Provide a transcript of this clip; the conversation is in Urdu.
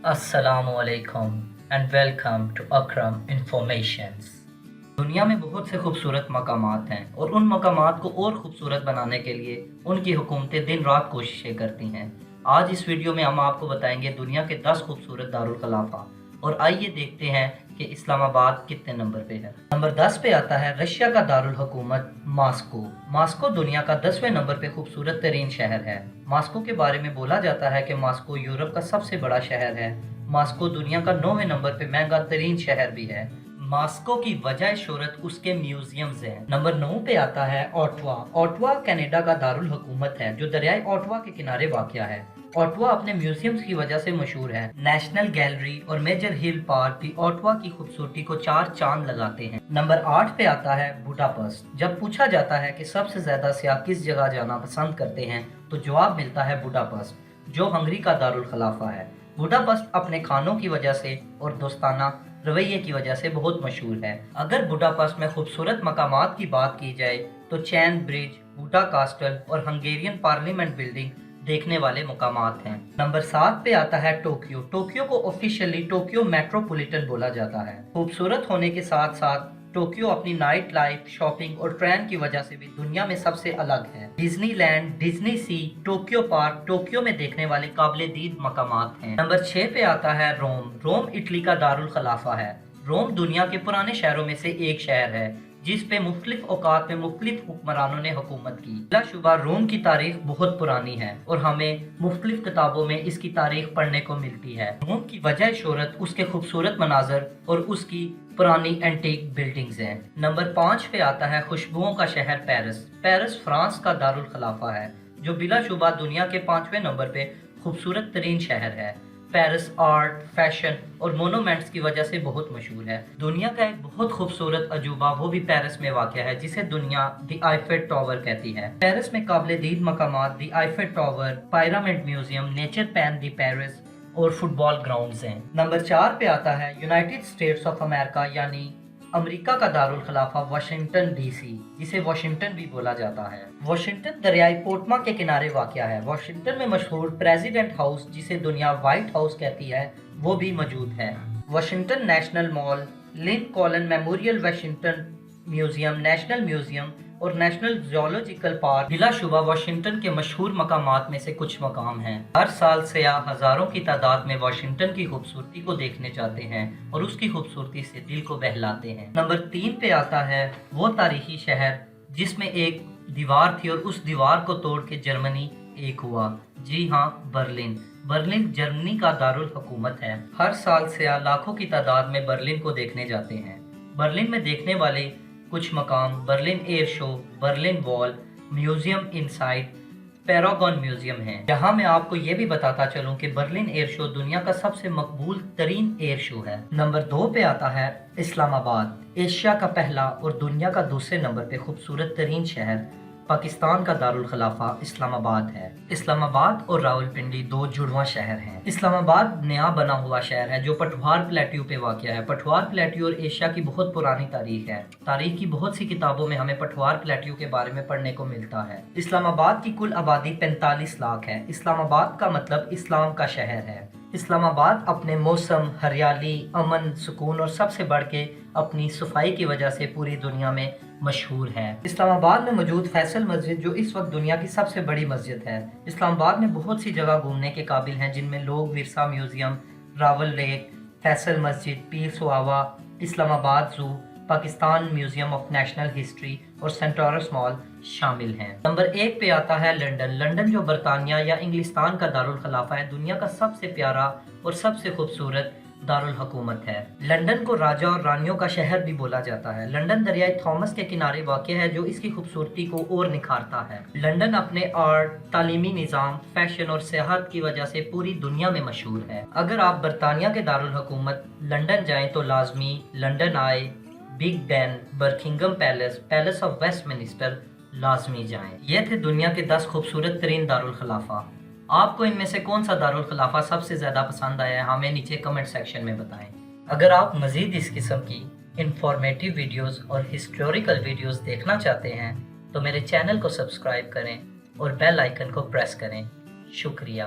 السلام علیکم and welcome to Akram informations. دنیا میں بہت سے خوبصورت مقامات ہیں اور ان مقامات کو اور خوبصورت بنانے کے لیے ان کی حکومتیں دن رات کوششیں کرتی ہیں۔ آج اس ویڈیو میں ہم آپ کو بتائیں گے دنیا کے 10 خوبصورت دارالخلافہ، اور آئیے دیکھتے ہیں کہ اسلام آباد کتنے نمبر پہ ہے۔ نمبر 10 پہ آتا ہے رشیا کا دارالحکومت ماسکو۔ ماسکو دنیا کا 10ویں نمبر پہ خوبصورت ترین شہر ہے۔ ماسکو کے بارے میں بولا جاتا ہے کہ ماسکو یورپ کا سب سے بڑا شہر ہے۔ ماسکو دنیا کا 9ویں نمبر پہ مہنگا ترین شہر بھی ہے۔ ماسکو کی وجہ شہرت اس کے میوزیمز ہیں۔ نمبر 9 پہ آتا ہے اوٹوا۔ اوٹوا کینیڈا کا دارالحکومت ہے جو دریائے اوٹوا کے کنارے واقع ہے۔ اوٹوا اپنے میوزیمز کی وجہ سے مشہور ہے۔ نیشنل گیلری اور میجر ہل پارک بھی اوٹوا کی خوبصورتی کو 4 چاند لگاتے ہیں۔ نمبر 8 پہ آتا ہے بڈاپسٹ۔ جب پوچھا جاتا ہے کہ سب سے زیادہ سیاح کس جگہ جانا پسند کرتے ہیں تو جواب ملتا ہے بڈاپسٹ، جو ہنگری کا دارالخلافہ ہے۔ بڈاپسٹ اپنے کھانوں کی وجہ سے اور دوستانہ رویے کی وجہ سے بہت مشہور ہے۔ اگر بڈاپسٹ میں خوبصورت مقامات کی بات کی جائے تو چین برج، بوڈا کاسٹل اور ہنگیرین پارلیمنٹ بلڈنگ دیکھنے والے مقامات ہیں۔ نمبر 7 پہ آتا ہے ٹوکیو۔ ٹوکیو کو آفیشیلی ٹوکیو میٹروپولیٹن بولا جاتا ہے۔ خوبصورت ہونے کے ساتھ ساتھ ٹوکیو اپنی نائٹ لائف، شاپنگ اور ٹرین کی وجہ سے بھی دنیا میں سب سے الگ ہے۔ ڈزنی لینڈ، ڈزنی سی، ٹوکیو پارک ٹوکیو میں دیکھنے والے قابل دید مقامات ہیں۔ نمبر 6 پہ آتا ہے روم۔ روم اٹلی کا دارالخلافہ ہے۔ روم دنیا کے پرانے شہروں میں سے ایک شہر ہے جس پہ مختلف اوقات میں مختلف حکمرانوں نے حکومت کی۔ بلا شبہ روم کی تاریخ بہت پرانی ہے اور ہمیں مختلف کتابوں میں اس کی تاریخ پڑھنے کو ملتی ہے۔ روم کی وجہ شہرت اس کے خوبصورت مناظر اور اس کی پرانی اینٹیک بلڈنگز ہیں۔ نمبر 5 پہ آتا ہے خوشبوؤں کا شہر پیرس۔ پیرس فرانس کا دارالخلافہ ہے جو بلا شبہ دنیا کے 5ویں نمبر پہ خوبصورت ترین شہر ہے۔ پیرس آرٹ، فیشن اور مونومنٹس کی وجہ سے بہت مشہور ہے۔ دنیا کا ایک بہت خوبصورت عجوبہ وہ بھی پیرس میں واقع ہے جسے دنیا دی آئیفل ٹاور کہتی ہے۔ پیرس میں قابل دید مقامات the Eiffel Tower, pyramid museum, نیچر پین دی پیرس اور فٹ بال گراؤنڈز ہیں۔ نمبر 4 پہ آتا ہے یونائٹڈ اسٹیٹس آف امریکہ یعنی امریکہ کا دارالخلافہ واشنگٹن ڈی سی، جسے واشنگٹن بھی بولا جاتا ہے۔ واشنگٹن دریائے پوٹما کے کنارے واقع ہے۔ واشنگٹن میں مشہور پریزیڈنٹ ہاؤس جسے دنیا وائٹ ہاؤس کہتی ہے وہ بھی موجود ہے۔ Washington National Mall, Lincoln Memorial, Washington Museum, National Museum اور نیشنل زیولوجیکل پارک بلا شبہ واشنگٹن کے مشہور مقامات میں سے کچھ مقام ہیں۔ ہر سال سیاح ہزاروں کی تعداد میں واشنگٹن کی خوبصورتی کو دیکھنے جاتے ہیں اور اس کی خوبصورتی سے دل کو بہلاتے ہیں۔ نمبر 3 پہ آتا ہے وہ تاریخی شہر جس میں ایک دیوار تھی اور اس دیوار کو توڑ کے جرمنی ایک ہوا۔ جی ہاں، برلن۔ برلن جرمنی کا دارالحکومت ہے۔ ہر سال سیاح لاکھوں کی تعداد میں برلن کو دیکھنے جاتے ہیں۔ برلن میں دیکھنے والے کچھ مقام برلن ایئر شو، Berlin wall, museum inside, paragon museum ہیں۔ جہاں میں آپ کو یہ بھی بتاتا چلوں کہ برلن ایئر شو دنیا کا سب سے مقبول ترین ایئر شو ہے۔ نمبر 2 پہ آتا ہے اسلام آباد۔ ایشیا کا پہلا اور دنیا کا دوسرے نمبر پہ خوبصورت ترین شہر پاکستان کا دارالخلافہ اسلام آباد ہے۔ اسلام آباد اور راولپنڈی 2 جڑواں شہر ہیں۔ اسلام آباد نیا بنا ہوا شہر ہے جو پٹھوار پلیٹیو پہ واقع ہے۔ پٹھوار پلیٹیو اور ایشیا کی بہت پرانی تاریخ ہے۔ تاریخ کی بہت سی کتابوں میں ہمیں پٹھوار پلیٹیو کے بارے میں پڑھنے کو ملتا ہے۔ اسلام آباد کی کل آبادی 45 لاکھ ہے۔ اسلام آباد کا مطلب اسلام کا شہر ہے۔ اسلام آباد اپنے موسم، ہریالی، امن، سکون اور سب سے بڑھ کے اپنی صفائی کی وجہ سے پوری دنیا میں مشہور ہے۔ اسلام آباد میں موجود فیصل مسجد جو اس وقت دنیا کی سب سے بڑی مسجد ہے۔ اسلام آباد میں بہت سی جگہ گھومنے کے قابل ہیں جن میں لوگ ورثہ museum, Rawal leak, Faisal Masjid, Pir Sohawa, Islamabad zoo, Pakistan Museum of National History اور سینٹورس مال شامل ہیں۔ نمبر 1 پہ آتا ہے لنڈن۔ لنڈن جو برطانیہ یا انگلستان کا دارالخلافہ ہے، دنیا کا سب سے پیارا اور سب سے خوبصورت دارالحکومت ہے۔ لنڈن کو راجا اور رانیوں کا شہر بھی بولا جاتا ہے۔ لنڈن دریائے تھامس کے کنارے واقع ہے جو اس کی خوبصورتی کو اور نکھارتا ہے۔ لنڈن اپنے آرٹ، تعلیمی نظام، فیشن اور سیاحت کی وجہ سے پوری دنیا میں مشہور ہے۔ اگر آپ برطانیہ کے دارالحکومت لنڈن جائیں تو لازمی لنڈن آئے، Big Ben, Buckingham Palace, Palace of Westminster لازمی جائیں۔ یہ تھے دنیا کے 10 خوبصورت ترین دارالخلافہ۔ آپ کو ان میں سے کون سا دارالخلافہ سب سے زیادہ پسند آیا ہے ہمیں نیچے کمنٹ سیکشن میں بتائیں۔ اگر آپ مزید اس قسم کی انفارمیٹیو ویڈیوز اور ہسٹوریکل ویڈیوز دیکھنا چاہتے ہیں تو میرے چینل کو سبسکرائب کریں اور بیل آئیکن کو پریس کریں۔ شکریہ۔